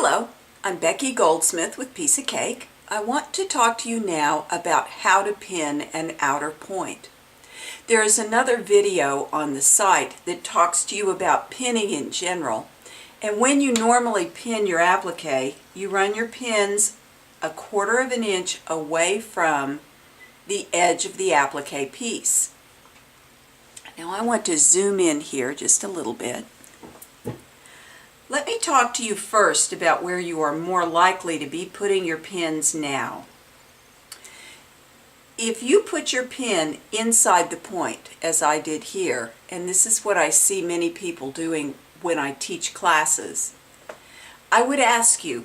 Hello, I'm Becky Goldsmith with Piece of Cake. I want to talk to you now about how to pin an outer point. There is another video on the site that talks to you about pinning in general. And when you normally pin your applique, you run your pins 1/4 of an inch away from the edge of the applique piece. Now I want to zoom in here just a little bit. Let me talk to you first about where you are more likely to be putting your pins now. If you put your pin inside the point, as I did here, and this is what I see many people doing when I teach classes, I would ask you,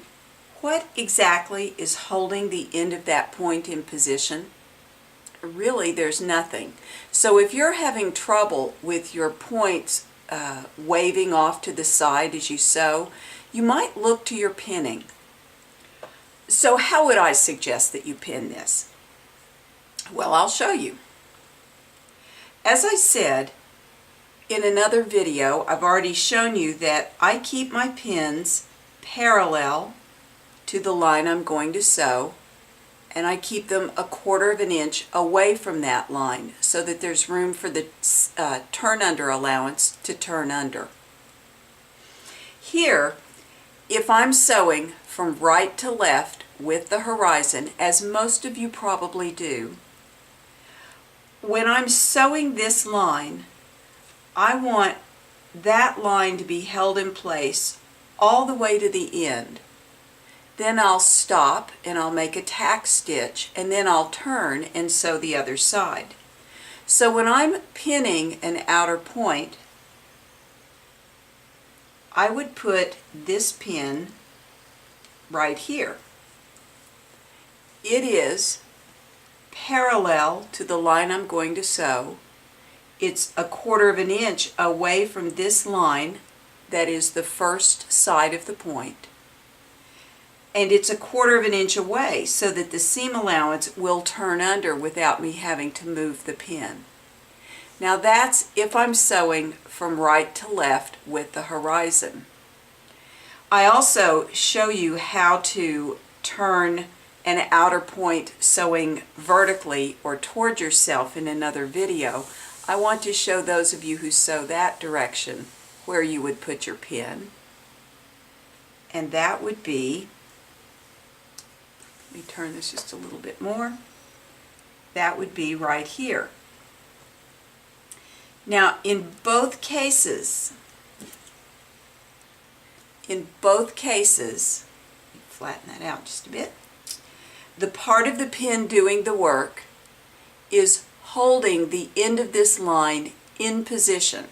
what exactly is holding the end of that point in position? Really, there's nothing. So if you're having trouble with your points waving off to the side as you sew, you might look to your pinning. So how would I suggest that you pin this? Well, I'll show you. As I said in another video, I've already shown you that I keep my pins parallel to the line I'm going to sew, and I keep them 1/4 of an inch away from that line so that there's room for the turn under allowance to turn under. Here, if I'm sewing from right to left with the horizon, as most of you probably do, when I'm sewing this line, I want that line to be held in place all the way to the end. Then I'll stop and I'll make a tack stitch, and then I'll turn and sew the other side. So when I'm pinning an outer point, I would put this pin right here. It is parallel to the line I'm going to sew. It's 1/4 of an inch away from this line that is the first side of the point. And it's 1/4 of an inch away so that the seam allowance will turn under without me having to move the pin. Now that's if I'm sewing from right to left with the horizon. I also show you how to turn an outer point sewing vertically or toward yourself in another video. I want to show those of you who sew that direction where you would put your pin. And that would be, let me turn this just a little bit more. That would be right here. Now in both cases, flatten that out just a bit, the part of the pin doing the work is holding the end of this line in position.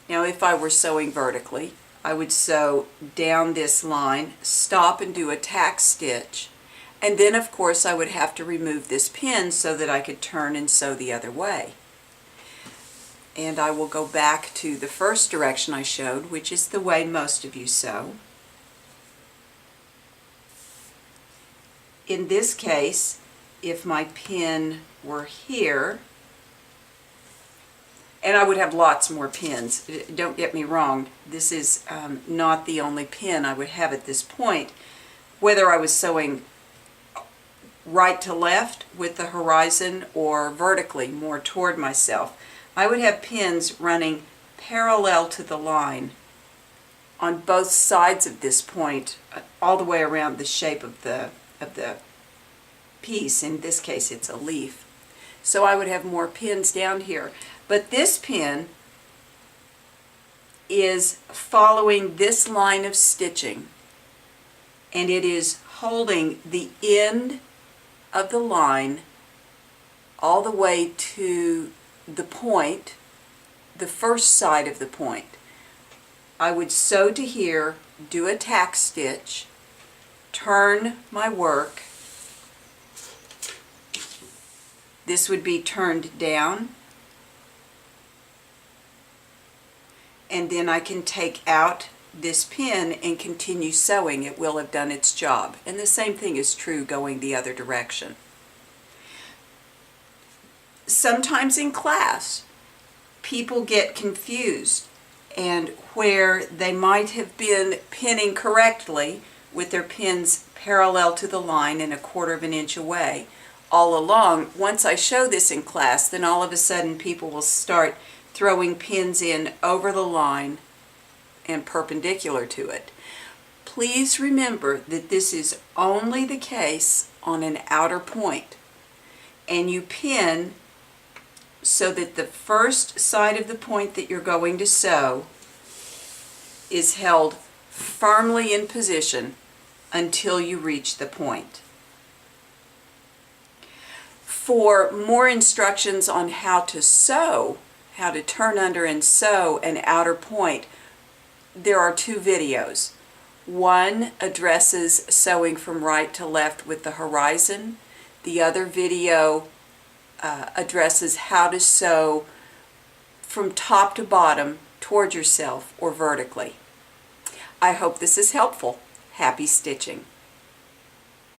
Now if I were sewing vertically, I would sew down this line, stop and do a tack stitch, and then of course I would have to remove this pin so that I could turn and sew the other way. And I will go back to the first direction I showed, which is the way most of you sew. In this case, if my pin were here, and I would have lots more pins. Don't get me wrong, this is not the only pin I would have at this point. Whether I was sewing right to left with the horizon or vertically more toward myself, I would have pins running parallel to the line on both sides of this point, all the way around the shape of the piece. In this case it's a leaf. So I would have more pins down here. But this pin is following this line of stitching, and it is holding the end of the line all the way to the point, the first side of the point. I would sew to here, do a tack stitch, turn my work. This would be turned down, and then I can take out this pin and continue sewing. It will have done its job. And the same thing is true going the other direction. Sometimes in class, people get confused and where they might have been pinning correctly with their pins parallel to the line and 1/4 of an inch away all along, once I show this in class, then all of a sudden people will start throwing pins in over the line and perpendicular to it. Please remember that this is only the case on an outer point, and you pin so that the first side of the point that you're going to sew is held firmly in position until you reach the point. For more instructions on how to sew, how to turn under and sew an outer point, there are 2 videos. One addresses sewing from right to left with the horizon. The other video addresses how to sew from top to bottom toward yourself or vertically. I hope this is helpful. Happy stitching!